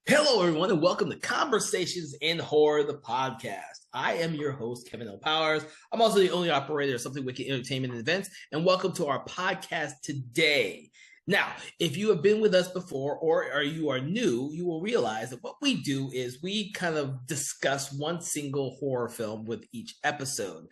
Hello, everyone, and welcome to Conversations in Horror, the podcast. I am your host, Kevin L. Powers. I'm also the only operator of Something Wicked Entertainment and Events, and welcome to our podcast today. Now, if you have been with us before or you are new, you will realize that what we do is we kind of discuss one single horror film with each episode.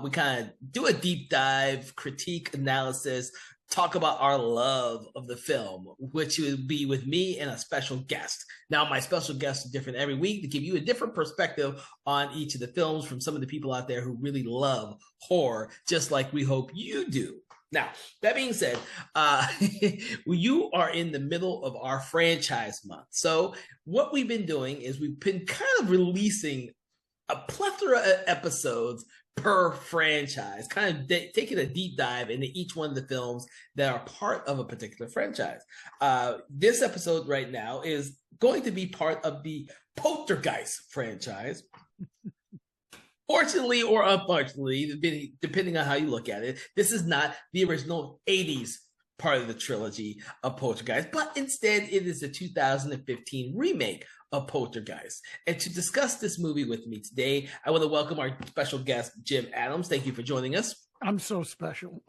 We kind of do a deep dive, critique, analysis, talk about our love of the film, which would be with me and a special guest. Now, my special guests are different every week to give you a different perspective on each of the films from some of the people out there who really love horror, just like we hope you do. Now, that being said, you are in the middle of our franchise month. So what we've been doing is we've been kind of releasing a plethora of episodes per franchise, kind of taking a deep dive into each one of the films that are part of a particular franchise. This episode right now is going to be part of the Poltergeist franchise. Fortunately or unfortunately, depending on how you look at it, this is not the original 80s part of the trilogy of Poltergeist, but instead it is a 2015 remake of Poltergeist. And to discuss this movie with me today, I want to welcome our special guest, Jim Adams. Thank you for joining us. I'm so special.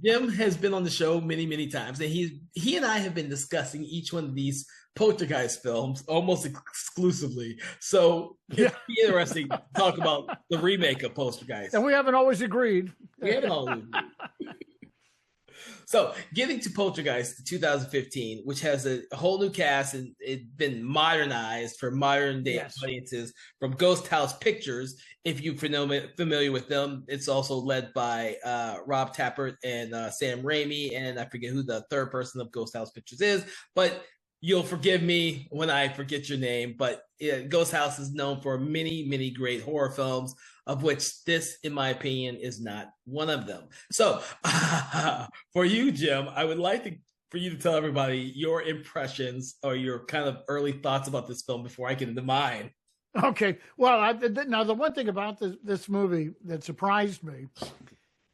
Jim has been on the show many times, and he and I have been discussing each one of these Poltergeist films almost exclusively. So it's interesting to talk about the remake of Poltergeist. And we haven't always agreed. So getting to Poltergeist 2015, which has a whole new cast and it's been modernized for modern day audiences from Ghost House Pictures. If you're familiar with them, it's also led by Rob Tappert and Sam Raimi, and I forget who the third person of Ghost House Pictures is, but you'll forgive me when I forget your name. But Ghost House is known for many great horror films, of which this, in my opinion, is not one of them. So for you, Jim, I would like for you to tell everybody your impressions or your kind of early thoughts about this film before I get into mine. Okay. Well, now the one thing about this movie that surprised me,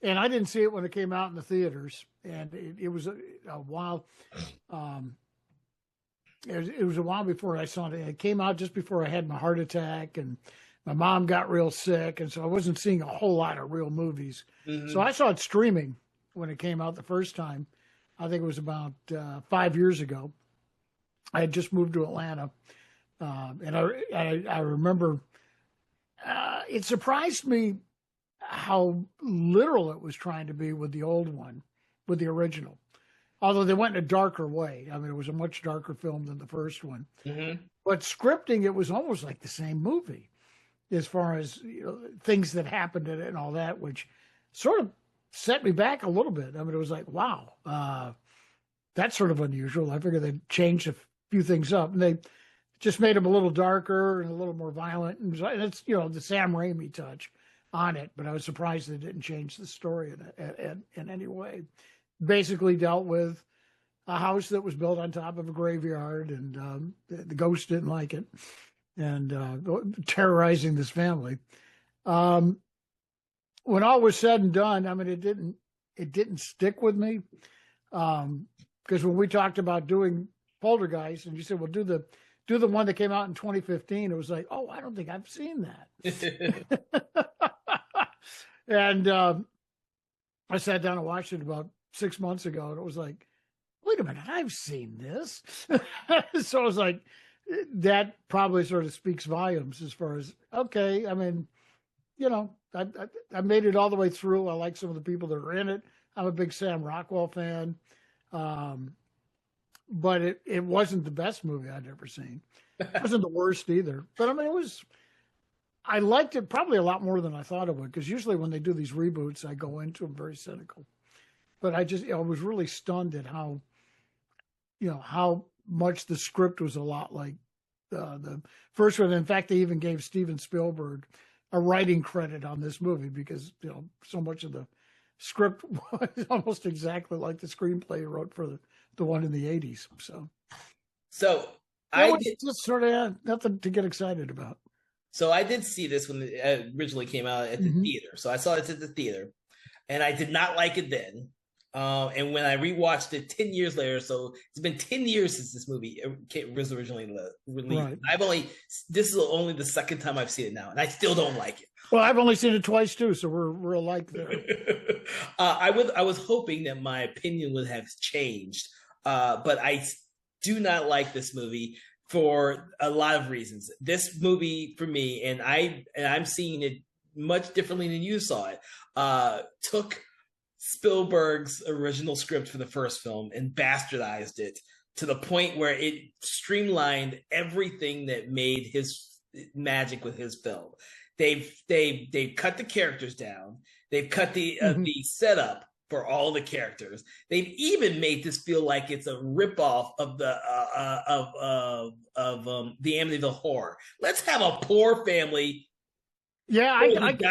and I didn't see it when it came out in the theaters, and it was a while. It was a while before I saw it. It came out just before I had my heart attack, and my mom got real sick, and so I wasn't seeing a whole lot of real movies. Mm-hmm. So I saw it streaming when it came out the first time. I think it was about 5 years ago. I had just moved to Atlanta, and I remember it surprised me how literal it was trying to be with the old one, with the original. Although they went in a darker way. I mean, it was a much darker film than the first one. Mm-hmm. But scripting, it was almost like the same movie as far as things that happened in it and all that, which sort of set me back a little bit. I mean, it was like, wow, that's sort of unusual. I figured they'd changed a few things up. And they just made them a little darker and a little more violent. And it's, the Sam Raimi touch on it. But I was surprised they didn't change the story in any way. Basically dealt with a house that was built on top of a graveyard, and the ghost didn't like it, and terrorizing this family. When all was said and done, I mean, it didn't stick with me, because when we talked about doing Poltergeist, and you said, "Well, do the one that came out in 2015," it was like, "Oh, I don't think I've seen that." And I sat down and watched it about 6 months ago, and it was like, wait a minute, I've seen this. So I was like, that probably sort of speaks volumes as far as, okay, I mean, I made it all the way through. I like some of the people that are in it. I'm a big Sam Rockwell fan. But it wasn't the best movie I'd ever seen. It wasn't the worst either. But I mean, I liked it probably a lot more than I thought it would, because usually when they do these reboots, I go into them very cynical. But I was really stunned at how much the script was a lot like the first one. In fact, they even gave Steven Spielberg a writing credit on this movie because, so much of the script was almost exactly like the screenplay he wrote for the one in the 80s. So I did just sort of nothing to get excited about. So I did see this when it originally came out at the theater. So I saw it at the theater, and I did not like it then. And when I rewatched it 10 years later, so it's been 10 years since this movie was originally released. Right. This is only the second time I've seen it now, and I still don't like it. Well, I've only seen it twice too, so we're alike there. I was hoping that my opinion would have changed, but I do not like this movie for a lot of reasons. This movie, for me, and I'm seeing it much differently than you saw it, took Spielberg's original script for the first film and bastardized it to the point where it streamlined everything that made his magic with his film. They've cut the characters down. They've cut the setup for all the characters. They've even made this feel like it's a ripoff of the Amityville Horror. Let's have a poor family. Yeah, you're right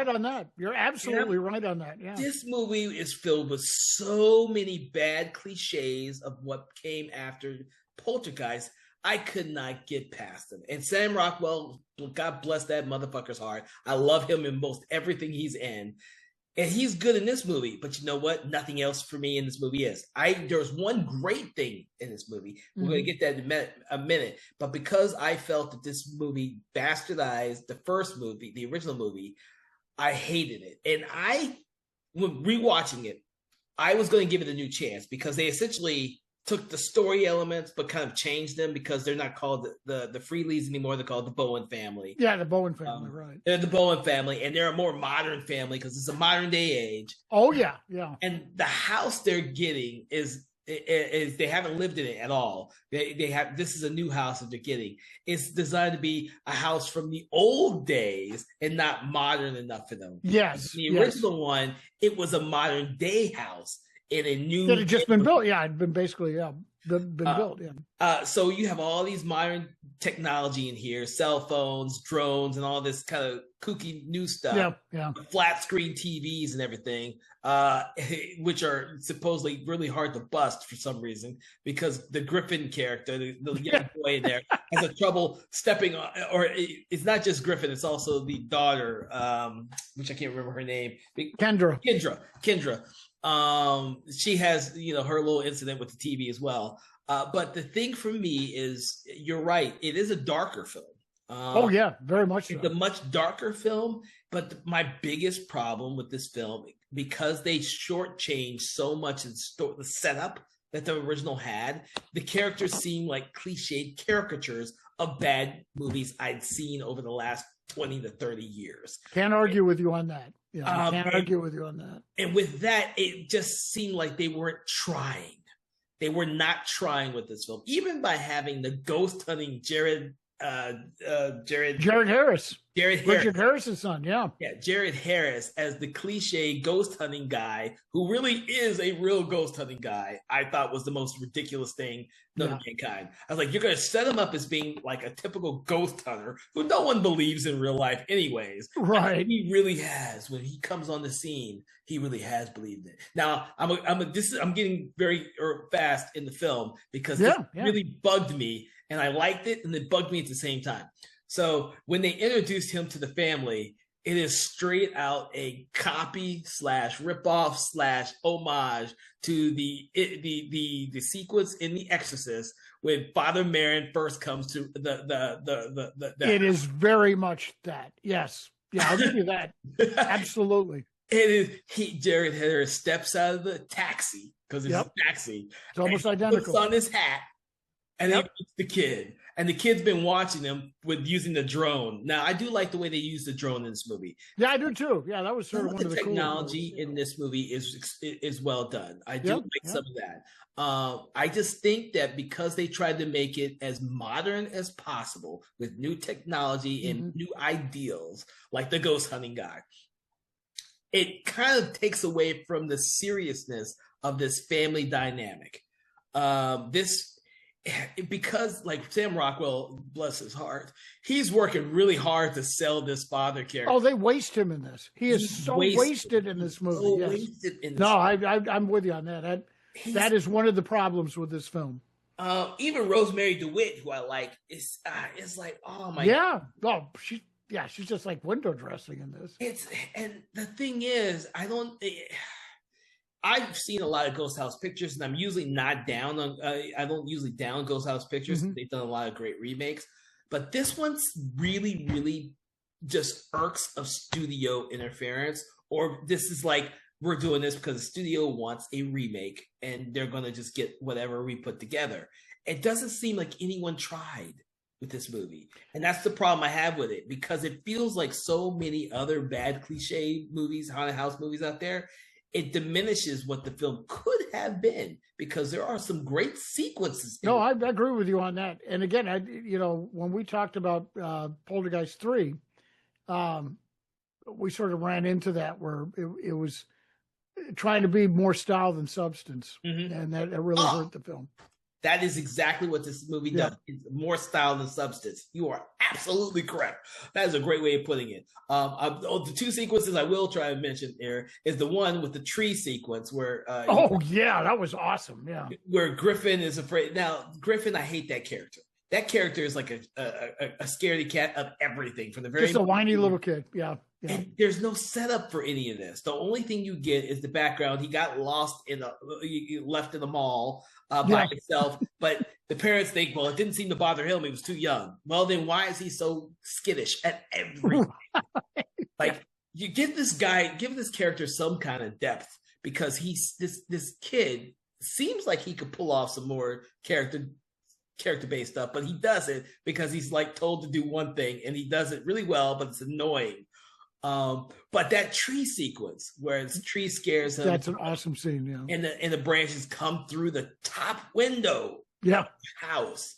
on that. You're absolutely right on that. Yeah. This movie is filled with so many bad cliches of what came after Poltergeist. I could not get past them. And Sam Rockwell, God bless that motherfucker's heart. I love him in most everything he's in. And he's good in this movie, but you know what? Nothing else for me in this movie is. There's one great thing in this movie. We're going to get that in a minute. But because I felt that this movie bastardized the first movie, the original movie, I hated it. And when rewatching it, I was going to give it a new chance because they essentially took the story elements but kind of changed them because they're not called the Freeleys anymore. They're called the Bowen family. Yeah, the Bowen family, right. They're the Bowen family, and they're a more modern family because it's a modern day age. Oh, yeah, yeah. And the house they're getting is they haven't lived in it at all. This is a new house that they're getting. It's designed to be a house from the old days and not modern enough for them. Yes. The original one, it was a modern day house. In a new that had just been built. Yeah, it'd been basically been built. Yeah. So you have all these modern technology in here, cell phones, drones, and all this kind of kooky new stuff. Yeah. Flat screen TVs and everything, which are supposedly really hard to bust for some reason because the Griffin character, the young boy in there, has a trouble stepping on. Or it's not just Griffin; it's also the daughter, which I can't remember her name. Kendra. She has, her little incident with the TV as well. But the thing for me is, you're right. It is a darker film. Oh yeah, very much so. It's a much darker film. But my biggest problem with this film, because they shortchanged so much in the setup that the original had, the characters seem like cliched caricatures of bad movies I'd seen over the last 20 to 30 years. Can't argue with you on that. Yeah, I can't argue with you on that. And with that, it just seemed like they weren't trying. They were not trying with this film, even by having the ghost hunting Jared Harris. Richard Harris's son, yeah. Yeah, Jared Harris as the cliche ghost hunting guy who really is a real ghost hunting guy, I thought was the most ridiculous thing known to mankind. I was like, you're going to set him up as being like a typical ghost hunter who no one believes in real life anyways. Right. And he really has. When he comes on the scene, he really has believed it. Now, I'm getting very fast in the film because this really bugged me. And I liked it, and it bugged me at the same time. So when they introduced him to the family, it is straight out a copy / ripoff / homage to the sequence in The Exorcist when Father Merrin first comes to the It is very much that. Yes. Yeah, I'll give you that. Absolutely. It is. Jared Harris steps out of the taxi because it's a taxi. It's almost identical. Puts on his hat. And then it's the kid. And the kid's been watching them with using the drone. Now, I do like the way they use the drone in this movie. Yeah, I do too. Yeah, that was sort of one of the technology in this movie is well done. I do like some of that. I just think that because they tried to make it as modern as possible with new technology and new ideals, like the ghost hunting guy, it kind of takes away from the seriousness of this family dynamic. Because like Sam Rockwell, bless his heart, he's working really hard to sell this father character. Oh, they waste him in this. He's so wasted in this movie. I'm with you on that. That is one of the problems with this film. Even Rosemary DeWitt, who I like, is like, oh my God. Oh, she's just like window dressing in this. And the thing is, I don't. I've seen a lot of Ghost House pictures, and I'm usually not down on. I don't usually down Ghost House pictures. Mm-hmm. They've done a lot of great remakes, but this one's really, really just irks of studio interference. Or this is like, we're doing this because the studio wants a remake, and they're going to just get whatever we put together. It doesn't seem like anyone tried with this movie, and that's the problem I have with it, because it feels like so many other bad cliche movies, haunted house movies out there. It diminishes what the film could have been, because there are some great sequences. No, I agree with you on that. And again, when we talked about Poltergeist 3, we sort of ran into that where it was trying to be more style than substance, and that really hurt the film. That is exactly what this movie does. It's more style than substance. You are absolutely correct. That is a great way of putting it. The two sequences I will try to mention here is the one with the tree sequence where that was awesome. Yeah. Where Griffin is afraid. Now, Griffin, I hate that character. That character is like a scaredy cat of everything from the very just a whiny little kid. Yeah. And there's no setup for any of this. The only thing you get is the background. He got left in the mall by himself, but the parents think, well, it didn't seem to bother him. He was too young. Well, then why is he so skittish at everything? Like, you give this character some kind of depth, because he's this kid seems like he could pull off some more character-based stuff, but he doesn't, because he's like told to do one thing and he does it really well, but it's annoying. But that tree sequence where the tree scares him. That's an awesome scene, yeah. And the branches come through the top window of the house.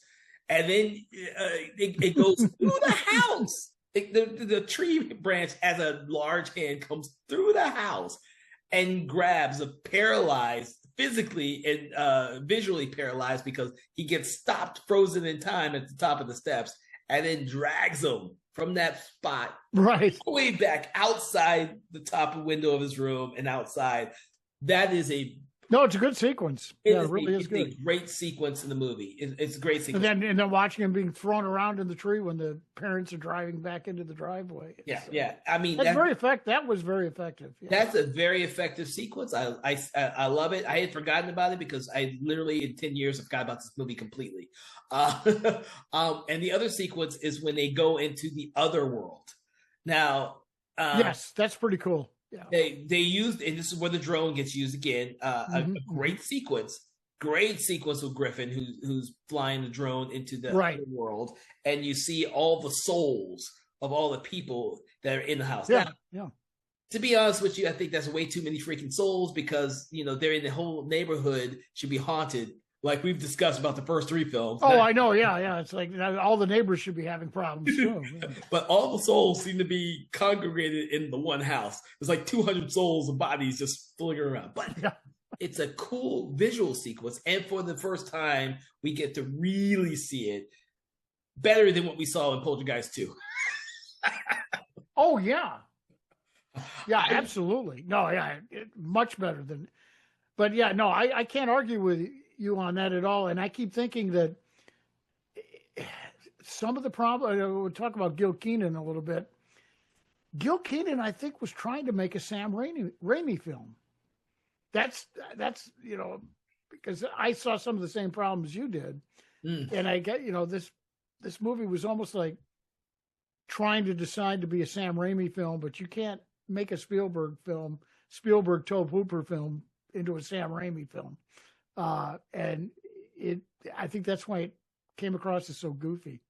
And then it goes through the house. The tree branch as a large hand comes through the house and grabs a paralyzed, physically and visually paralyzed, because he gets stopped, frozen in time at the top of the steps, and then drags him from that spot right way back outside the top window of his room and outside. That is it's a good sequence. It really is good. It's a great sequence in the movie. It's a great sequence. And then watching him being thrown around in the tree when the parents are driving back into the driveway. Yeah. I mean, that's very effective. That was very effective. Yeah. That's a very effective sequence. I love it. I had forgotten about it because I literally in 10 years forgot about this movie completely. And the other sequence is when they go into the other world. Now, yes, that's pretty cool. Yeah. They used, and this is where the drone gets used again. A great sequence with Griffin, who's flying the drone into the other world, and you see all the souls of all the people that are in the house. Yeah, now, to be honest with you, I think that's way too many freaking souls, because they're in the whole neighborhood should be haunted, like we've discussed about the first three films. Oh, I know. Yeah. It's like all the neighbors should be having problems too. Yeah. But all the souls seem to be congregated in the one house. There's like 200 souls of bodies just fooling around. But it's a cool visual sequence. And for the first time, we get to really see it better than what we saw in Poltergeist 2. Oh, yeah. Yeah, absolutely. No, yeah, much better than. But yeah, no, I can't argue with you on that at all. And I keep thinking that some of the problem, we'll talk about Gil Kenan a little bit. Gil Kenan, I think, was trying to make a Sam Raimi film. That's because I saw some of the same problems you did. And I get, this movie was almost like trying to decide to be a Sam Raimi film, but you can't make a Spielberg Tobe Hooper film into a Sam Raimi film. And I think that's why it came across as so goofy.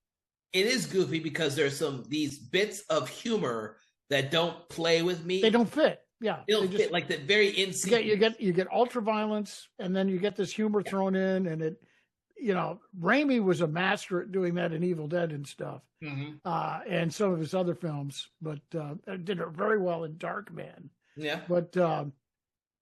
It is goofy because there's these bits of humor that don't play with me. They don't fit. Yeah. They don't fit, like the very end scene. You get ultra violence, and then you get this humor thrown in, and Raimi was a master at doing that in Evil Dead and stuff. And some of his other films, but did it very well in Darkman. Yeah. But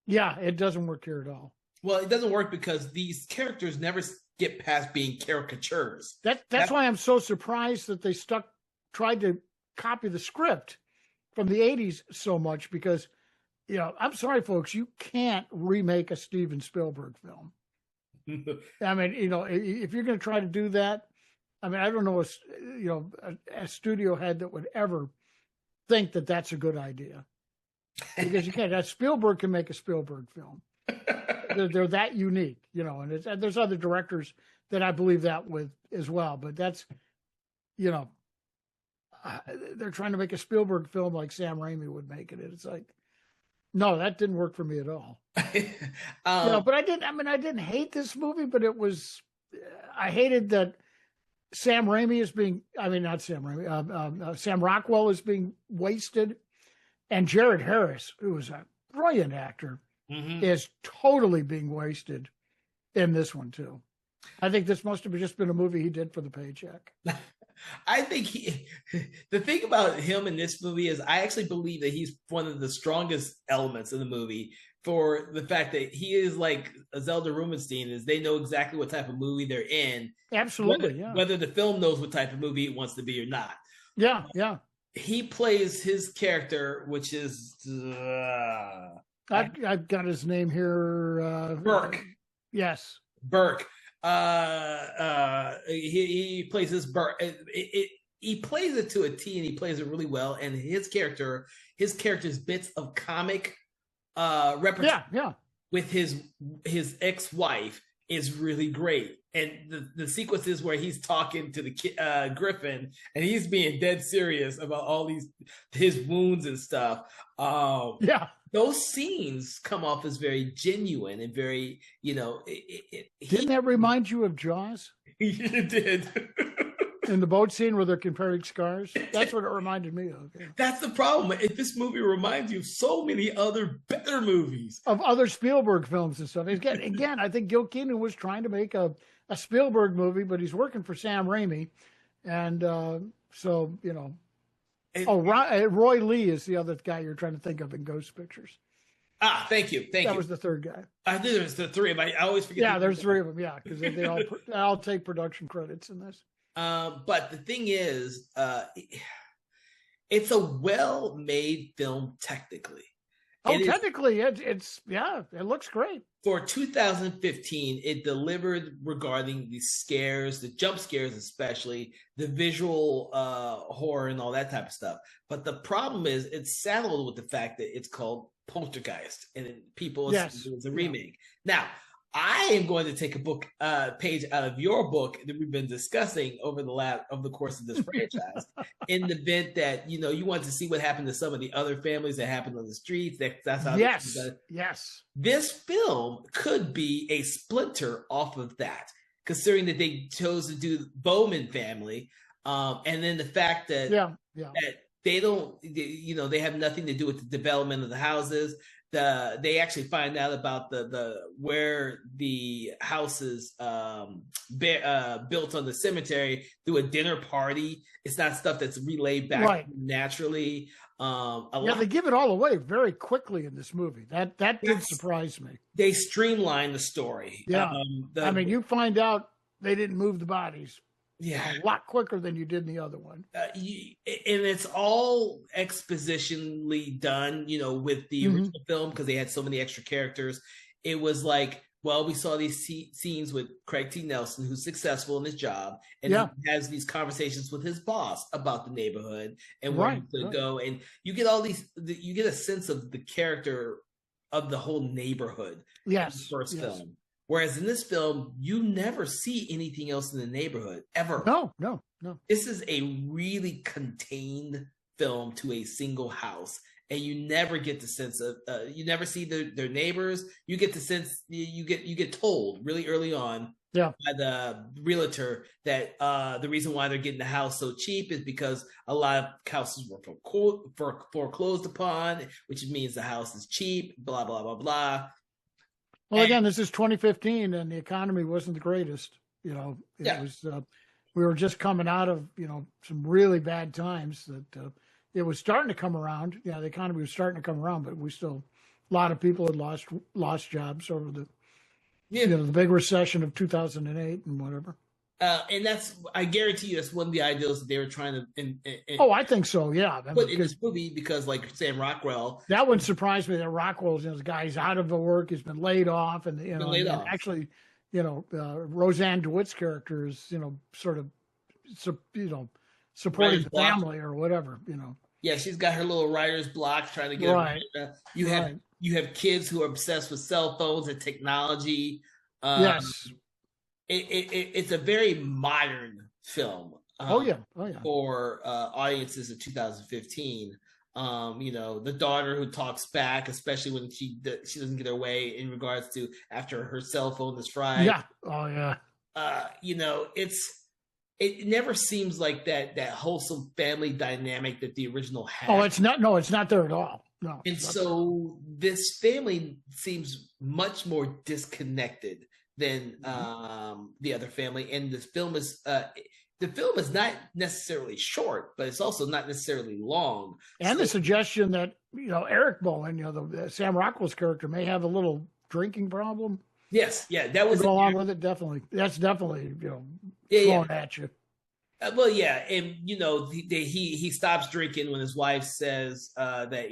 it doesn't work here at all. Well, it doesn't work because these characters never get past being caricatures. That's why I'm so surprised that they tried to copy the script from the 80s so much, because, I'm sorry, folks, you can't remake a Steven Spielberg film. I mean, if you're going to try to do that, I mean, I don't know a studio head that would ever think that that's a good idea, because you can't. Spielberg can make a Spielberg film. They're that unique, and there's other directors that I believe that with as well. But that's, you know, they're trying to make a Spielberg film like Sam Raimi would make it. It's like, no, that didn't work for me at all. But I didn't hate this movie, but I hated that Sam Raimi is being, not Sam Raimi, Sam Rockwell is being wasted. And Jared Harris, who is a brilliant actor, is totally being wasted in this one too. I think this must have just been a movie he did for the paycheck. I think the thing about him in this movie is I actually believe that he's one of the strongest elements of the movie, for the fact that he is like a Zelda Rubinstein, is they know exactly what type of movie they're in. Absolutely, whether the film knows what type of movie it wants to be or not. Yeah. He plays his character, which is I've got his name here. Burke. Yes, Burke. He plays this Burke. He plays it to a T, and he plays it really well. And his character's bits of comic repertoire with his ex-wife is really great. And the sequences where he's talking to the Griffin, and he's being dead serious about all his wounds and stuff. Those scenes come off as very genuine and very, didn't that remind you of Jaws? It did. In the boat scene where they're comparing scars, that's what it reminded me of. Yeah. That's the problem. This movie reminds you of so many other better movies, of other Spielberg films and stuff. Again, I think Gil Keane was trying to make a Spielberg movie, but he's working for Sam Raimi, and Roy Lee is the other guy you're trying to think of in Ghost Pictures. Thank you. That was the third guy. I knew there was the three, but I always forget. Yeah, there's three of them. Yeah, because they all take production credits in this. But the thing is, it's a well-made film technically. Technically, it looks great. For 2015, it delivered regarding the scares, the jump scares especially, the visual horror and all that type of stuff. But the problem is it's saddled with the fact that it's called Poltergeist, and people assume it was a remake. Now, I am going to take a page out of your book that we've been discussing over the course of this franchise, in the event that you want to see what happened to some of the other families that happened on the streets. That's how. Yes. This film could be a splinter off of that, considering that they chose to do the Bowman family, and then the fact that that they don't, they have nothing to do with the development of the houses. They actually find out about where the houses built on the cemetery through a dinner party. It's not stuff that's relayed back naturally. They give it all away very quickly in this movie. That did surprise me. They streamline the story. Yeah, you find out they didn't move the bodies. Yeah, a lot quicker than you did in the other one. And it's all expositionally done, with the original film, because they had so many extra characters. It was like, well, we saw these scenes with Craig T. Nelson, who's successful in his job, and he has these conversations with his boss about the neighborhood and where he could go. And you get you get a sense of the character of the whole neighborhood. Yes, in the first film. Whereas in this film, you never see anything else in the neighborhood, ever. No. This is a really contained film to a single house. And you never get the sense of, you never see their neighbors. You get the sense, you get told really early on by the realtor that the reason why they're getting the house so cheap is because a lot of houses were foreclosed upon, which means the house is cheap, blah, blah, blah, blah. Well, again, this is 2015, and the economy wasn't the greatest. It was. We were just coming out of some really bad times. That it was starting to come around. Yeah, the economy was starting to come around, but a lot of people had lost jobs over the the big recession of 2008 and whatever. And I guarantee you, that's one of the ideals that they were trying to. I think so. Yeah, put in this movie, because like Sam Rockwell, that one surprised me. That Rockwell's this guy's out of the work, he's been laid off, and actually, Roseanne DeWitt's character is supporting the family or whatever. Yeah, she's got her little writer's block trying to get Right. you have Right. you have kids who are obsessed with cell phones and technology. Um, Yes. it's a very modern film Oh yeah. Oh yeah. for audiences of 2015. The daughter who talks back, especially when she doesn't get her way in regards to after her cell phone is fried. Yeah. Oh yeah. It never seems like that wholesome family dynamic that the original Oh, had. it's not. No, it's not there at all. No. And so this family seems much more disconnected than the other family. And this film is the film is not necessarily short, but it's also not necessarily long. And the suggestion that Eric Bowen, the Sam Rockwell's character, may have a little drinking problem. Yes, yeah, that was go along with it. Definitely, that's definitely thrown at you. Well, yeah, and he stops drinking when his wife says that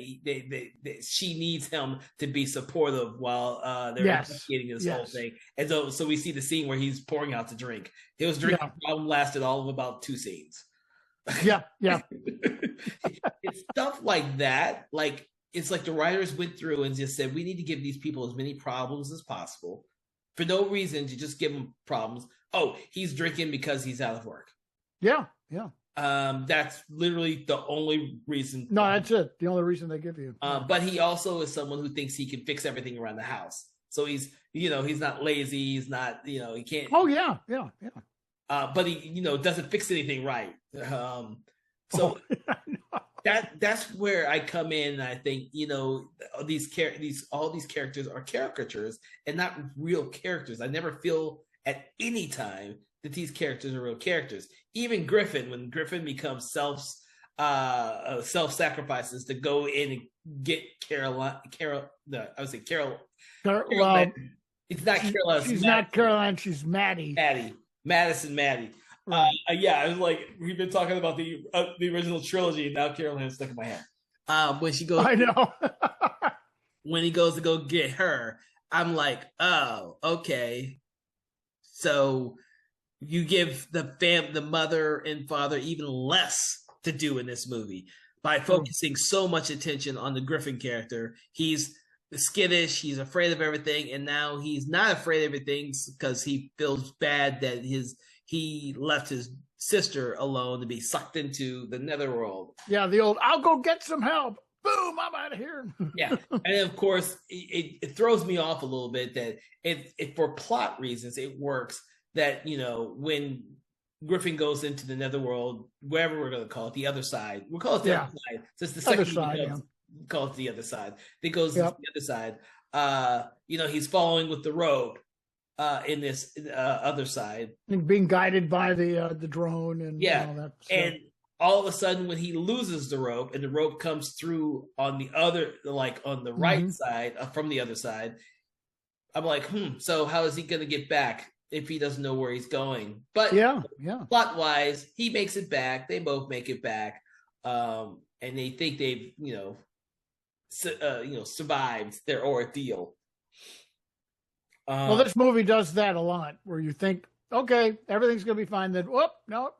she needs him to be supportive while they're investigating this whole thing. And so we see the scene where he's pouring out the drink. His drinking problem lasted all of about 2 scenes. Yeah, yeah. It's stuff like that. Like it's like the writers went through and just said, we need to give these people as many problems as possible for no reason, to just give them problems. Oh, he's drinking because he's out of work. Yeah, yeah. That's literally the only reason. No, that's it. The only reason they give you. But he also is someone who thinks he can fix everything around the house. So he's not lazy. He's not, he can't. Oh yeah, yeah, yeah. But he, doesn't fix anything right. That's where I come in. And I think, all these characters are caricatures and not real characters. I never feel at any time that these characters are real characters. Even Griffin, when Griffin becomes self-sacrifices to go in and get Caroline. It's not Caroline. She's not Caroline. She's Maddie. Madison. Right. I was like, we've been talking about the original trilogy, and now Caroline's stuck in my head. When she goes, I know. When he goes to go get her, I'm like, oh, okay. So you give the mother and father even less to do in this movie by focusing so much attention on the Griffin character. He's skittish, he's afraid of everything, and now he's not afraid of everything because he feels bad that he left his sister alone to be sucked into the netherworld. Yeah, the old, I'll go get some help. Boom, I'm out of here. Yeah. And of course, it throws me off a little bit that it for plot reasons, it works that, when Griffin goes into the netherworld, wherever we're going to call it, the other side, we'll call it the other side. So it's the second side, call it the other side. It goes to the other side. He's following with the rope in this other side. And being guided by the drone and all that stuff. And all of a sudden, when he loses the rope and the rope comes through on the other, like on the right side, from the other side, I'm like, so how is he going to get back if he doesn't know where he's going? But plot wise, he makes it back. They both make it back. And they think they've, survived their ordeal. Well, this movie does that a lot, where you think, okay, everything's going to be fine. Then, nope.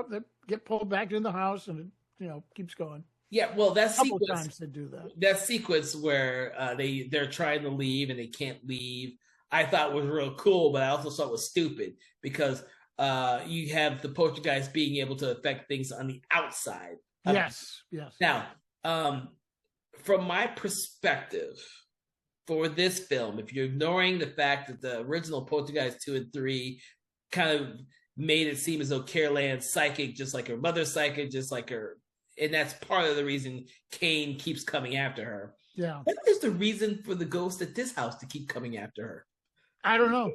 They get pulled back in the house, and it, keeps going. Yeah, well, that's a couple times they do that. That sequence where they're trying to leave and they can't leave, I thought was real cool, but I also thought it was stupid because you have the Poltergeist being able to affect things on the outside. Yes. Now, from my perspective, for this film, if you're ignoring the fact that the original Poltergeist 2 and 3 kind of made it seem as though Carol Ann's psychic, just like her mother's psychic, just like her, and that's part of the reason Kane keeps coming after her. Yeah. What is the reason for the ghost at this house to keep coming after her? I don't know.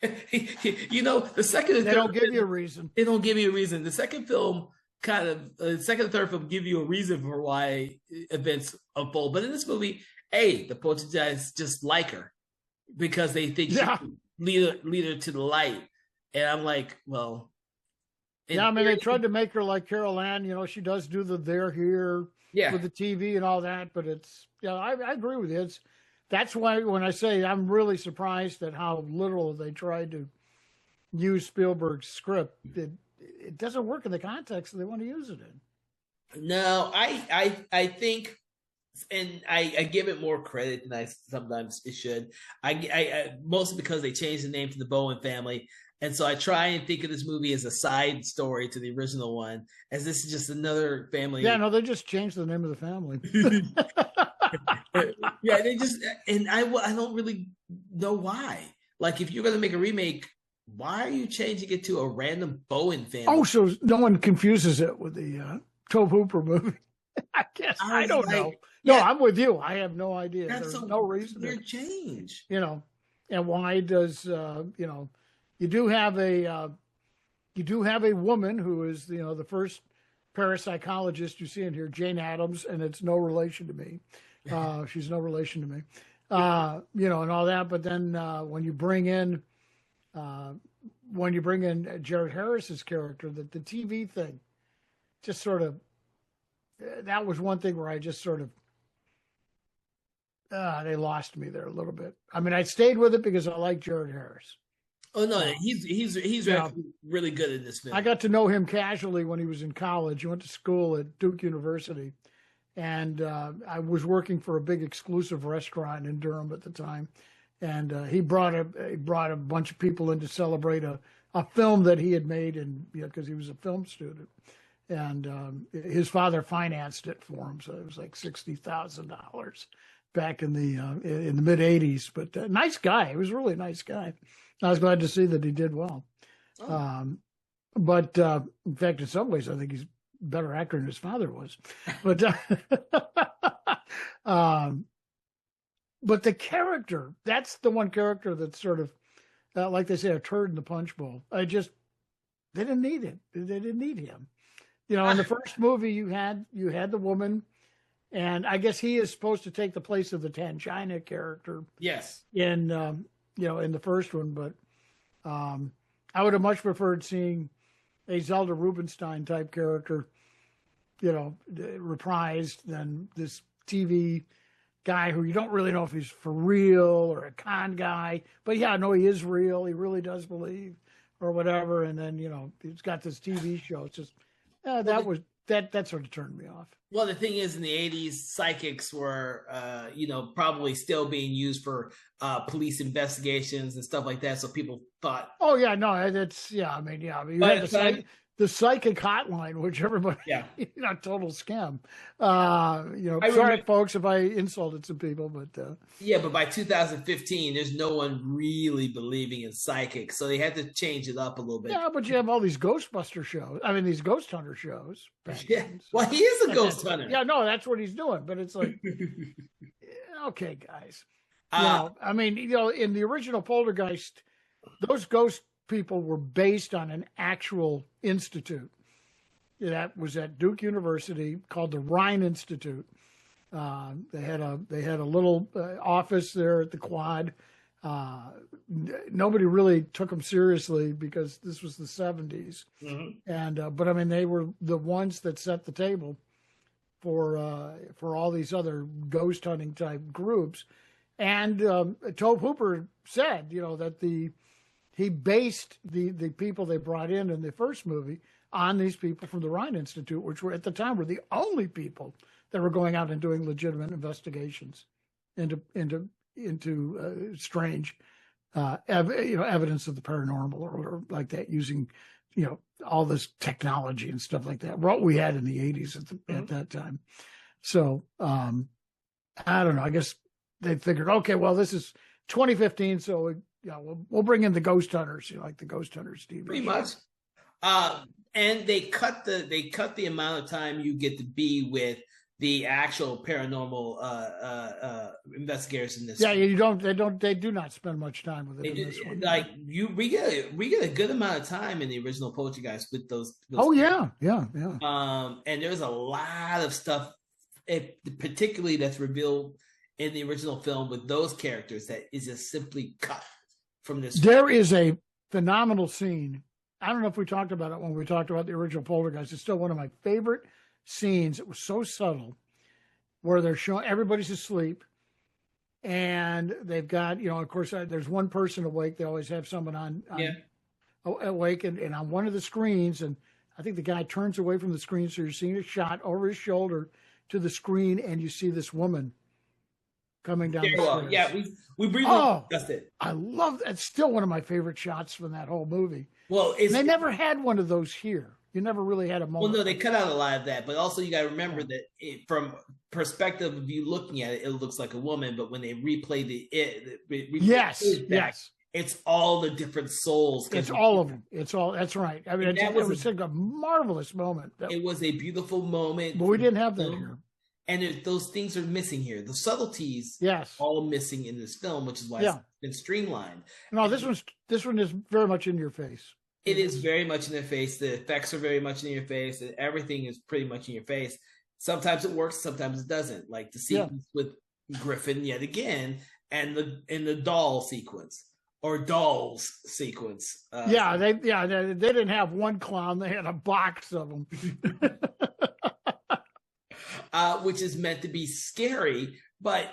The second and they don't give you a reason. They don't give you a reason. The second film second and third film give you a reason for why events unfold. But in this movie, the Poltergeist just like her because they think she can lead her to the light. And I'm like, well. Yeah, I mean, they tried to make her like Carol Ann. She does do the "they're here" with the TV and all that. But it's, I agree with you. That's why when I say I'm really surprised at how literal they tried to use Spielberg's script, it doesn't work in the context that they want to use it in. No, I think, and I give it more credit than I sometimes it should. I mostly because they changed the name to the Bowen family, and so I try and think of this movie as a side story to the original one, as this is just another Yeah, family. no, they just changed the name of the family. Yeah, they just, and I don't really know why. Like, if you're gonna make a remake, why are you changing it to a random Bowen Oh, family? so no one confuses it with the Tobe Hooper movie. I guess I I was don't like, know. No, yeah, I'm with you. I have no idea. that's There's a no reason to, weird change. you know. And why does you do have a woman who is the first parapsychologist you see in here, Jane Addams, and it's no relation to me. She's no relation to me. And all that. But then uh, when you bring in Jared Harris's character, the TV thing just sort of that was one thing where I just sort of they lost me there a little bit. I mean, I stayed with it because I like Jared Harris. Oh no, Uh, he's yeah, actually really good in this I film. got to know him casually when he was in college. He went to school at Duke University, and I was working for a big exclusive restaurant in Durham at the time. And he brought a bunch of people in to celebrate a film that he had made, and because he was a film student, and his father financed it for him, so it was like $60,000 back in the mid '80s. But nice guy, he was a really nice guy. I was glad to see that he did well. Oh, Um, but in fact, in some ways, I think he's a better actor than his father was. But um, but the character, that's the one character that's sort of like they say, a turd in the punch bowl. They didn't need it. They didn't need him. In the first movie, you had the woman, and I guess he is supposed to take the place of the Tangina character yes. in the first one. But I would have much preferred seeing a Zelda Rubinstein type character, reprised than this TV guy who you don't really know if he's for real or a con guy. But yeah, no, he is real. He really does believe or whatever. And then, he's got this TV show. It's just, Well, that sort of turned me off. well, the thing is, in the '80s, psychics were, probably still being used for police investigations and stuff like that. So people thought, Oh yeah, no, that's yeah. I mean, yeah. I mean, you had the psychic hotline, which everybody, yeah, total scam. I remember, Sorry, folks, if I insulted some people, but yeah, but by 2015, there's no one really believing in psychics, so they had to change it up a little bit. yeah. But you have all these Ghostbuster shows. I mean, these ghost hunter shows back Yeah, then. So. well, he is a ghost hunter. Yeah, no, that's what he's doing. But it's like, okay, guys. uh, I mean, in the original Poltergeist, those ghost people were based on an actual institute that was at Duke University called the Rhine Institute. They had a little office there at the Quad. Uh, Nobody really took them seriously because this was the '70s, mhm. and but I mean they were the ones that set the table for all these other ghost hunting type groups. And Tobe Hooper said, that he based the people they brought in the first movie on these people from the Rhine Institute, which were at the time were the only people that were going out and doing legitimate investigations into strange evidence of the paranormal or like that, using all this technology and stuff like that. What we had in the '80s at that time. So I don't know. I guess they figured, okay, well, this is 2015, so we'll bring in the ghost hunters, like the ghost hunters TV Pretty show. much. And they cut the amount of time you get to be with the actual paranormal investigators in this. Yeah, they do not spend much time with it in this one. Like we get a good amount of time in the original Poltergeist with those Oh yeah. and there's a lot of stuff, particularly that's revealed in the original film with those characters that is just simply cut from this. There is a phenomenal scene. I don't know if we talked about it when we talked about the original Poltergeist. It's still one of my favorite scenes. It was so subtle, where they're showing everybody's asleep, and they've got, of course, there's one person awake. They always have someone on Yeah. awake, and on one of the screens, and I think the guy turns away from the screen, so you're seeing a shot over his shoulder to the screen, and you see this woman coming down the stairs. Yeah, we briefly discussed it. I love that. It's still one of my favorite shots from that whole movie. Well, they never had one of those here. You never really had a moment. Well, no, they cut out a lot of that, but also you got to remember that from perspective of you looking at it, it looks like a woman. But when they replay yes, it's all the different souls. It's all of them. It's all. That's right. I mean, it was a marvelous moment. It was a beautiful moment, but we didn't have that here. And those things are missing here. The subtleties, all missing in this film, which is why it's been streamlined. No, this one is very much in your face. It is very much in their face. The effects are very much in your face. Everything is pretty much in your face. Sometimes it works, sometimes it doesn't. Like the sequence with Griffin yet again, and the doll sequence or dolls sequence. They didn't have one clown; they had a box of them. Which is meant to be scary, but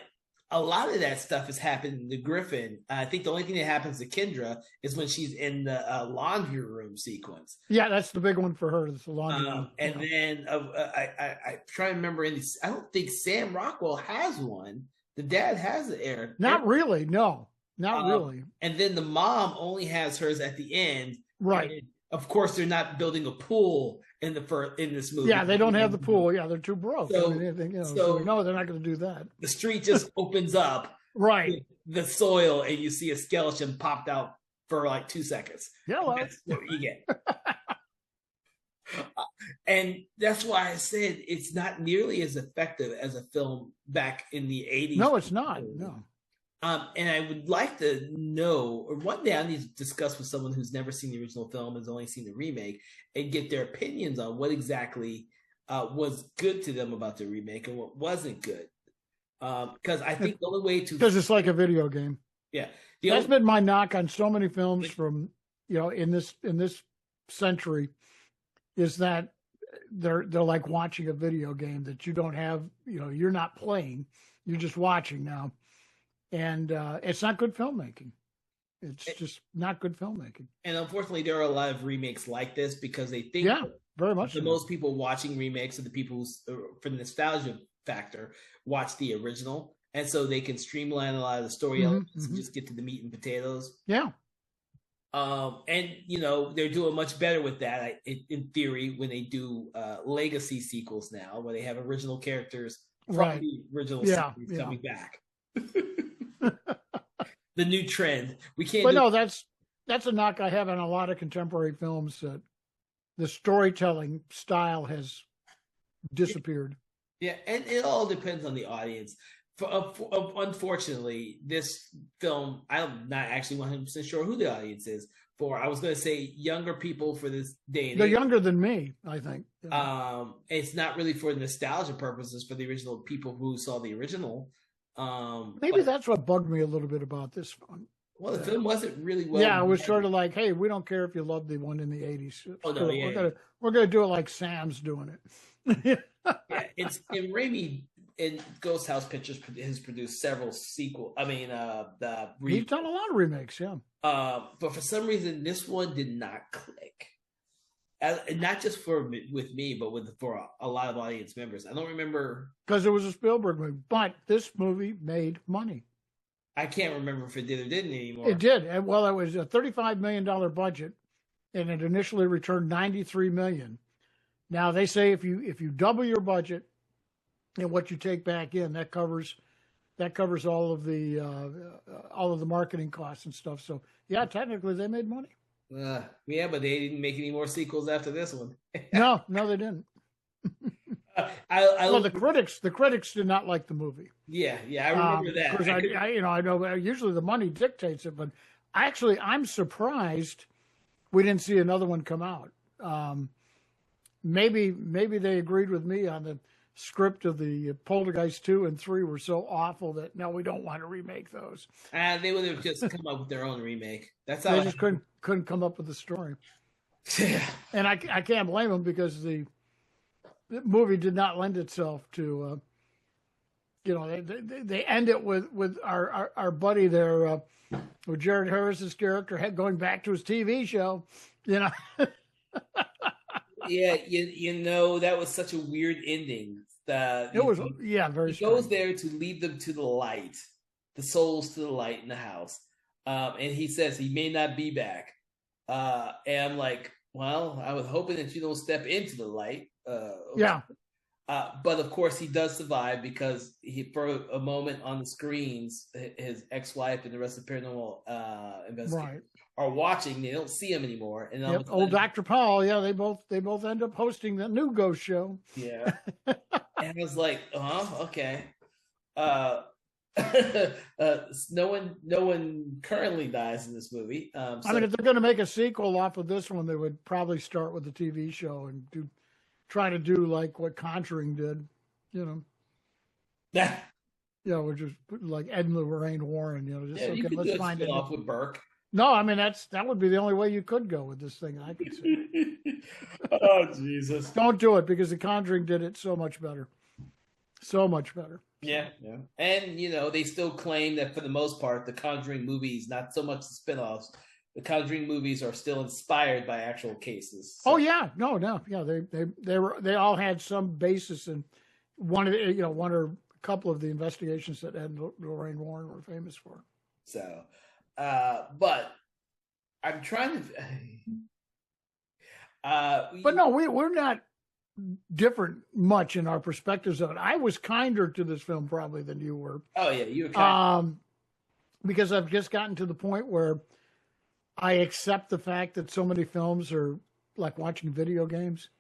a lot of that stuff has happened to Griffin. I think the only thing that happens to Kendra is when she's in the laundry room sequence. Yeah, that's the big one for her. It's the laundry room. And then I try to remember. I don't think Sam Rockwell has one. The dad has it, Aaron. Not really. No, not really. And then the mom only has hers at the end. Right. And of course, they're not building a pool in this movie. Yeah, they don't have the pool. Yeah, they're too broke. So, so we know they're not going to do that. The street just opens up, right? The soil, and you see a skeleton popped out for like 2 seconds. Hello. That's what you get. And that's why I said it's not nearly as effective as a film back in the 80s. No, it's not. No. And I would like to know, or one day I need to discuss with someone who's never seen the original film, has only seen the remake, and get their opinions on what exactly was good to them about the remake and what wasn't good. Because I think the only way to... Because it's like a video game. Yeah. That's been my knock on so many films from, in this century, is that they're like watching a video game that you don't have, you're not playing, you're just watching now. And it's not good filmmaking. It's just not good filmmaking. And unfortunately, there are a lot of remakes like this because they think very much most people watching remakes are the people who, for the nostalgia factor, watch the original. And so they can streamline a lot of the story elements and just get to the meat and potatoes. Yeah. And, they're doing much better with that, in theory, when they do legacy sequels now, where they have original characters from the original series coming back. The new trend. We can't. But no, that's a knock I have on a lot of contemporary films, that the storytelling style has disappeared. Yeah, and it all depends on the audience. Unfortunately, this film, I'm not actually 100% sure who the audience is for. I was going to say younger people for this day and age. They're younger than me, I think. It's not really for nostalgia purposes for the original people who saw the original. Maybe that's what bugged me a little bit about this one. Well, the film wasn't really well. Yeah, it was sort of like, hey, we don't care if you loved the one in the 80s. We're gonna do it like Sam's doing it. It's and Raimi and Ghost House Pictures has produced several sequels. He's done a lot of remakes, yeah. But for some reason, this one did not click. Not just with me, but for a lot of audience members. I don't remember, because it was a Spielberg movie, but this movie made money. I can't remember if it did or didn't anymore. It did. Well, it was a $35 million budget, and it initially returned $93 million. Now they say if you double your budget and what you take back in, that covers all of the marketing costs and stuff. So yeah, technically they made money. Yeah, but they didn't make any more sequels after this one. No, they didn't. The critics did not like the movie. Yeah, I remember that. Because I know usually the money dictates it, but I'm surprised we didn't see another one come out. Maybe they agreed with me on the script of the Poltergeist 2 and 3 were so awful that no, we don't want to remake those. They would have just come up with their own remake. That's how they just couldn't come up with the story. Yeah. And I can't blame them, because the movie did not lend itself to they end it with our buddy there, with Jared Harris's character going back to his TV show, Yeah, you know that was such a weird ending. It was, yeah, very He goes strange. there to lead them to the light, the souls to the light in the house, and he says he may not be back. And I'm like, well, I was hoping that you don't step into the light. Okay. Yeah, But of course, he does survive because for a moment on the screens, his ex-wife and the rest of the paranormal investigators right. are watching. They don't see him anymore, and all Yep. of a Old sudden, Dr. Paul. Yeah, they both end up hosting the new ghost show. yeah. And I was like, oh, okay. Uh, no one currently dies in this movie. I mean, if they're going to make a sequel off of this one, they would probably start with the TV show and try to do like what Conjuring did, you know. yeah, Which is like Ed and Lorraine Warren, just you okay, could let's do a find it. spin-off with Burke. No, I mean that would be the only way you could go with this thing, I could see. Oh Jesus! Don't do it because The Conjuring did it so much better. So much better. Yeah. And they still claim that for the most part, the Conjuring movies, not so much the spin-offs, the Conjuring movies are still inspired by actual cases. So. Oh yeah, no, yeah, they all had some basis in one or a couple of the investigations that Ed and Lorraine Warren were famous for. So, but I'm trying to. But no, we're not different much in our perspectives of it. I was kinder to this film probably than you were. Oh yeah, you were kind. Because I've just gotten to the point where I accept the fact that so many films are like watching video games.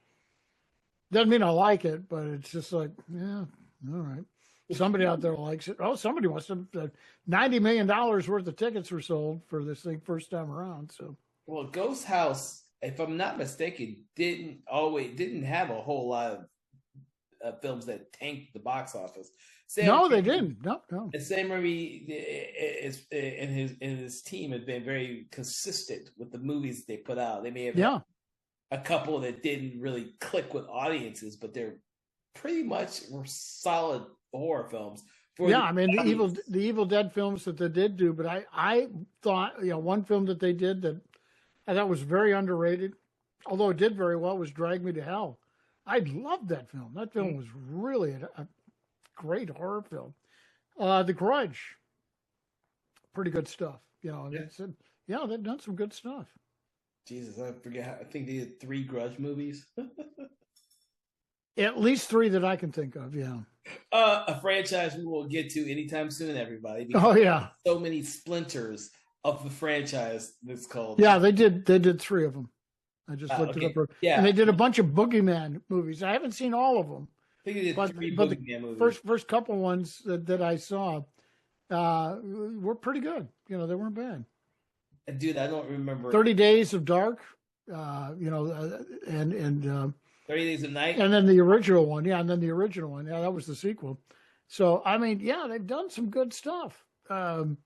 Doesn't mean I like it, but it's just like, yeah, all right. Somebody out there likes it. Oh, somebody wants to. $90 million worth of tickets were sold for this thing first time around. So, well, Ghost House, if I'm not mistaken, didn't have a whole lot of films that tanked the box office. No, they didn't. No. And Sam Raimi and his team have been very consistent with the movies they put out. They may have had a couple that didn't really click with audiences, but they're pretty much were solid horror films. I mean the Evil Dead films that they did do, but I thought one film that they did that I thought was very underrated, although it did very well, was Drag Me to Hell. I loved that film. That film was really a great horror film. The Grudge, pretty good stuff. They've done some good stuff. Jesus, I forget. I think they did 3 Grudge movies. At least 3 that I can think of. Yeah. A franchise we will get to anytime soon, everybody. Oh yeah. So many splinters of the franchise that's called. Yeah, they did 3 of them. I just looked it up. Yeah. And they did a bunch of Boogeyman movies. I haven't seen all of them. I think they did 3 Boogeyman movies. First couple ones that I saw were pretty good. They weren't bad. Dude, I don't remember. 30 Days of Dark, and 30 Days of Night. And then the original one. Yeah, that was the sequel. So, I mean, yeah, they've done some good stuff. And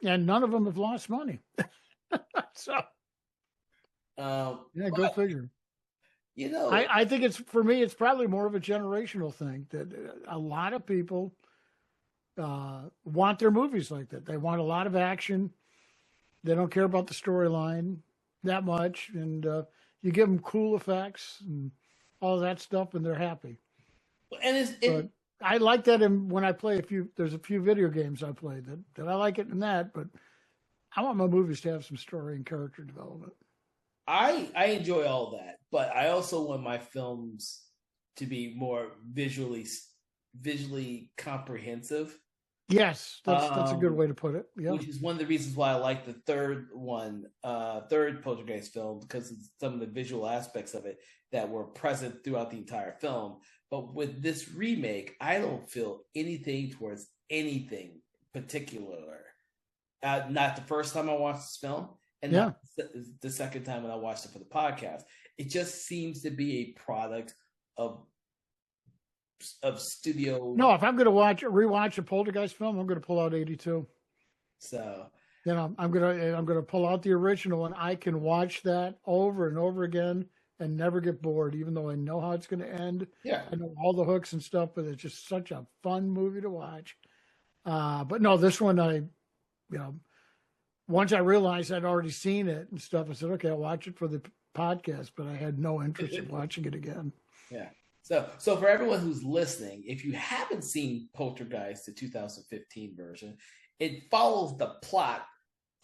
none of them have lost money. So, go figure. I think for me, it's probably more of a generational thing that a lot of people want their movies like that. They want a lot of action. They don't care about the storyline that much. And you give them cool effects and all that stuff, and they're happy. And I like that when I play there's a few video games I play that I like it in that, but I want my movies to have some story and character development. I enjoy all that, but I also want my films to be more visually comprehensive. Yes, that's a good way to put it. Yeah, which is one of the reasons why I like the third Poltergeist film, because of some of the visual aspects of it that were present throughout the entire film. But with this remake, I don't feel anything towards anything particular. Not the first time I watched this film, and not the second time when I watched it for the podcast. It just seems to be a product of studio. No, if I'm going to rewatch a Poltergeist film, I'm going to pull out 82. So, I'm going to pull out the original, and I can watch that over and over again and never get bored, even though I know how it's going to end. Yeah, I know all the hooks and stuff, but it's just such a fun movie to watch. But no, this one once I realized I'd already seen it and stuff, I said, okay, I'll watch it for the podcast, but I had no interest in watching it again. Yeah. So for everyone who's listening, if you haven't seen Poltergeist, the 2015 version, it follows the plot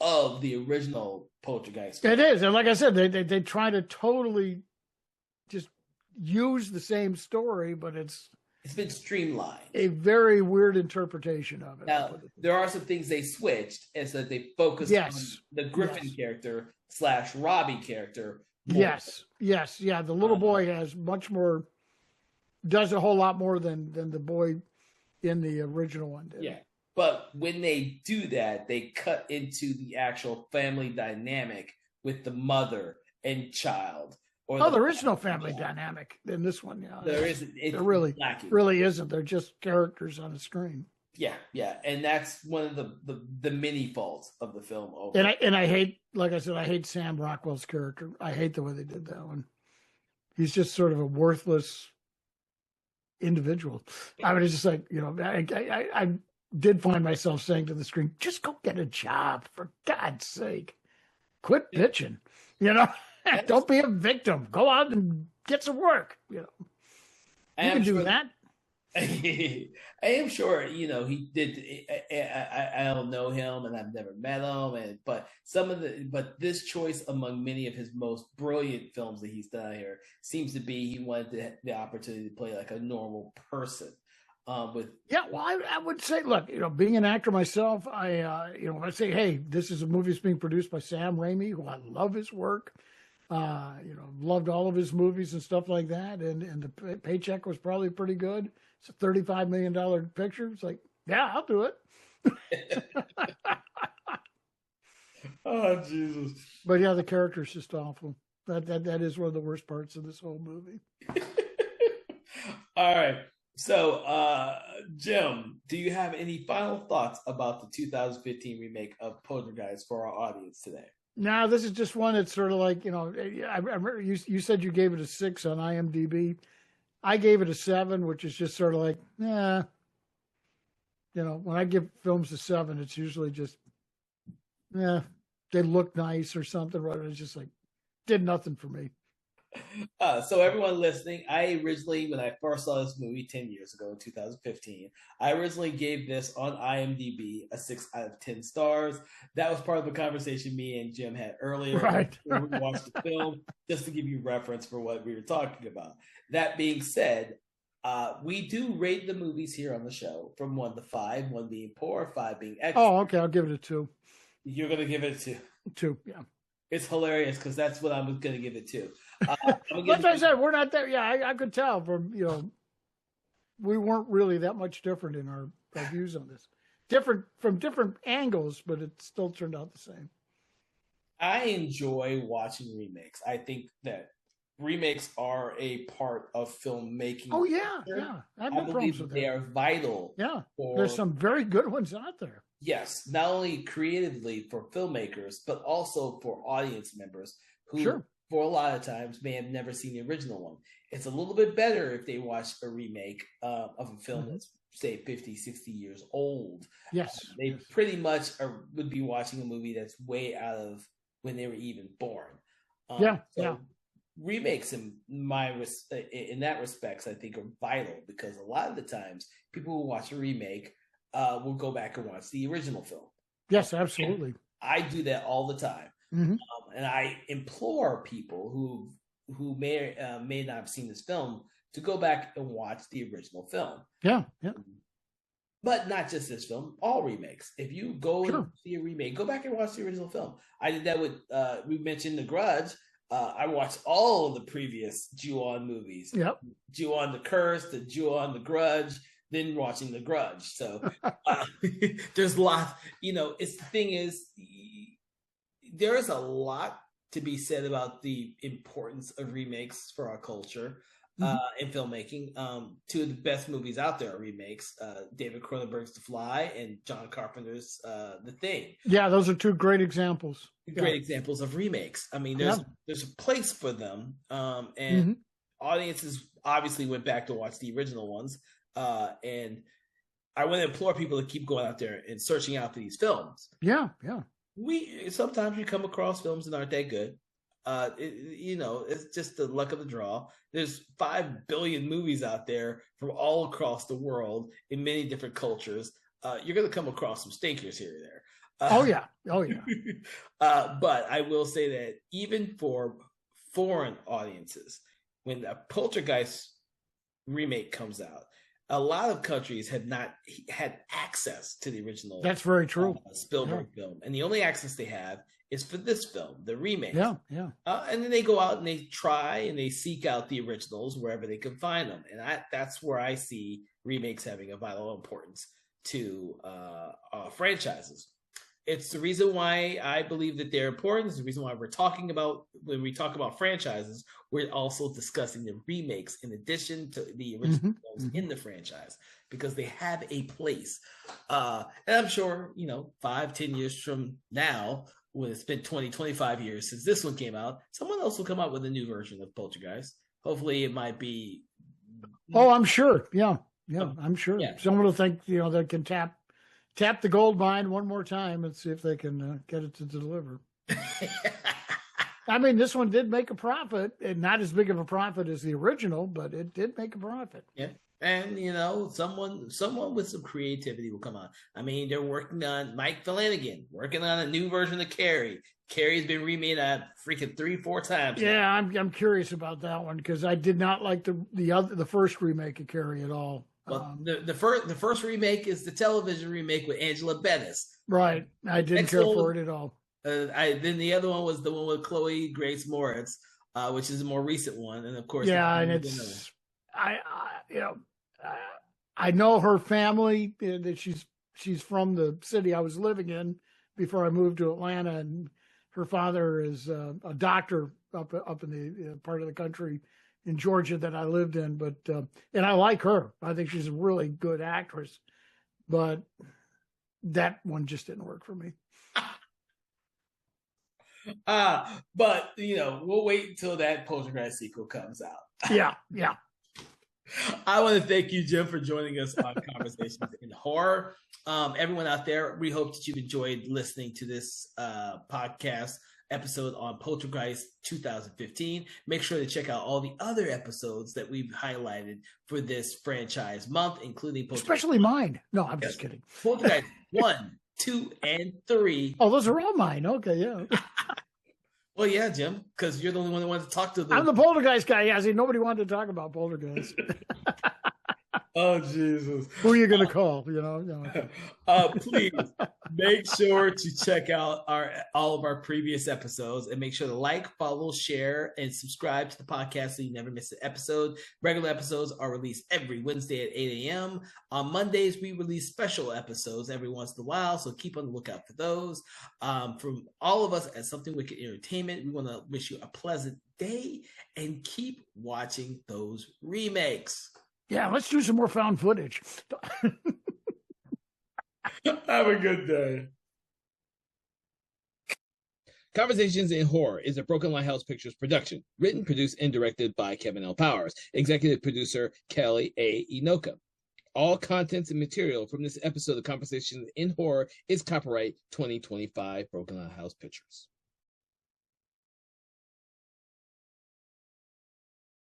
of the original Poltergeist film. It is. And like I said, they try to totally just use the same story, but it's been streamlined. A very weird interpretation of it. Now, there are some things they switched, and so they focused on the Griffin character / Robbie character. More. Yes. Yeah, the little boy has much more, does a whole lot more than the boy in the original one did. Yeah. But when they do that, they cut into the actual family dynamic with the mother and child. There is no family dynamic in this one. Yeah, there isn't. There really isn't. They're just characters on the screen. Yeah, and that's one of the many faults of the film. And I hate, like I said, I hate Sam Rockwell's character. I hate the way they did that one. He's just sort of a worthless individual. I mean, it's just like, I did find myself saying to the screen, "Just go get a job, for God's sake. Quit bitching." Don't be a victim. Go out and get some work. You can do that. I am sure, he did. I don't know him, and I've never met him, but this choice among many of his most brilliant films that he's done here seems to be he wanted the opportunity to play like a normal person. I would say, look, being an actor myself, I say, hey, this is a movie that's being produced by Sam Raimi, who I love his work. Loved all of his movies and stuff like that. And the paycheck was probably pretty good. It's a $35 million picture. It's like, yeah, I'll do it. Oh, Jesus. But yeah, the character's just awful. That is one of the worst parts of this whole movie. All right. So, Jim, do you have any final thoughts about the 2015 remake of Poltergeist for our audience today? No, this is just one that's sort of like, I remember you said you gave it a 6 on IMDb. I gave it a 7, which is just sort of like, when I give films a 7, it's usually just, they look nice or something. Right? It's just like, did nothing for me. So everyone listening, when I first saw this movie 10 years ago in 2015, I originally gave this on IMDb a 6 out of 10 stars. That was part of the conversation me and Jim had earlier. Right. When we watched the film, just to give you reference for what we were talking about. That being said, we do rate the movies here on the show from 1 to 5, 1 being poor, 5 being excellent. Oh, okay. I'll give it a 2. You're going to give it a 2? 2, yeah. It's hilarious because that's what I was going to give it to. Like I said, we're not there. Yeah, I could tell from, we weren't really that much different in our views on this. Different from different angles, but it still turned out the same. I enjoy watching remakes. I think that remakes are a part of filmmaking. Oh, yeah. I have no problems with that. They are vital. Yeah, there's some very good ones out there. Yes, not only creatively for filmmakers, but also for audience members who, for a lot of times, may have never seen the original one. It's a little bit better if they watch a remake of a film that's, say, 50, 60 years old. Yes. They pretty much would be watching a movie that's way out of when they were even born. Remakes in that respects, I think, are vital because a lot of the times people who watch a remake will go back and watch the original film. Yes, absolutely. And I do that all the time, and I implore people who may not have seen this film to go back and watch the original film. Yeah. But not just this film, all remakes. If you go and see a remake, go back and watch the original film. I did that with, we mentioned The Grudge. I watched all of the previous Ju-on movies. Yep. Ju-on the Curse, the Ju-on the Grudge, then watching The Grudge. So there's lots, the thing is, there is a lot to be said about the importance of remakes for our culture. In filmmaking. Two of the best movies out there are remakes. David Cronenberg's The Fly and John Carpenter's The Thing. Yeah, those are two great examples. Great examples of remakes. I mean, there's a place for them. And audiences obviously went back to watch the original ones. And I want to implore people to keep going out there and searching out for these films. Yeah. Sometimes we come across films that aren't that good. It's just the luck of the draw. There's 5 billion movies out there from all across the world in many different cultures. You're going to come across some stinkers here or there. Oh yeah. But I will say that even for foreign audiences, when a Poltergeist remake comes out, a lot of countries have not had access to the original. That's very true. Spielberg film, and the only access they have is for this film, the remake. Yeah. And then they go out and they try and they seek out the originals wherever they can find them, and that's where I see remakes having a vital importance to franchises. It's the reason why I believe that they're important. It's the reason why when we talk about franchises, we're also discussing the remakes in addition to the original films in the franchise, because they have a place. And I'm sure, 5-10 years from now, when it's been 20-25 years since this one came out, someone else will come out with a new version of Poltergeist. Hopefully it might be. Oh, I'm sure. Yeah. I'm sure. Yeah. Someone will think, they can tap the gold mine one more time and see if they can get it to deliver. I mean, this one did make a profit, and not as big of a profit as the original, but it did make a profit. Yeah. And, someone with some creativity will come on. I mean, they're working on Mike Flanagan, working on a new version of Carrie. Carrie's been remade freaking 3-4 times. Yeah, I'm curious about that one, because I did not like the first remake of Carrie at all. Well, the first remake is the television remake with Angela Bettis. Right. I didn't care for it at all. Then the other one was the one with Chloe Grace Moretz, which is a more recent one, and of course, and it's I know her family, that she's from the city I was living in before I moved to Atlanta, and her father is a doctor up in the part of the country in Georgia that I lived in, but and I like her. I think she's a really good actress, but that one just didn't work for me. But we'll wait until that Poltergeist sequel comes out. Yeah. I want to thank you, Jim, for joining us on Conversations in Horror. Everyone out there, we hope that you've enjoyed listening to this podcast episode on Poltergeist 2015. Make sure to check out all the other episodes that we've highlighted for this franchise month, including especially mine. No, I'm just kidding. Poltergeist 1, 2, and 3. Oh, those are all mine. Okay, yeah. Well, yeah, Jim, because you're the only one that wanted to talk to them. I'm the Poltergeist guy. Yeah, see, nobody wanted to talk about Poltergeist. Oh, Jesus. Who are you going to call? Please make sure to check out all of our previous episodes, and make sure to like, follow, share, and subscribe to the podcast so you never miss an episode. Regular episodes are released every Wednesday at 8 a.m. On Mondays, we release special episodes every once in a while, so keep on the lookout for those. From all of us at Something Wicked Entertainment, we want to wish you a pleasant day and keep watching those remakes. Yeah, let's do some more found footage. Have a good day. Conversations in Horror is a Broken Lighthouse Pictures production. Written, produced, and directed by Kevin L. Powers. Executive producer Kelly A. Inoka. All contents and material from this episode of Conversations in Horror is copyright 2025 Broken Lighthouse Pictures.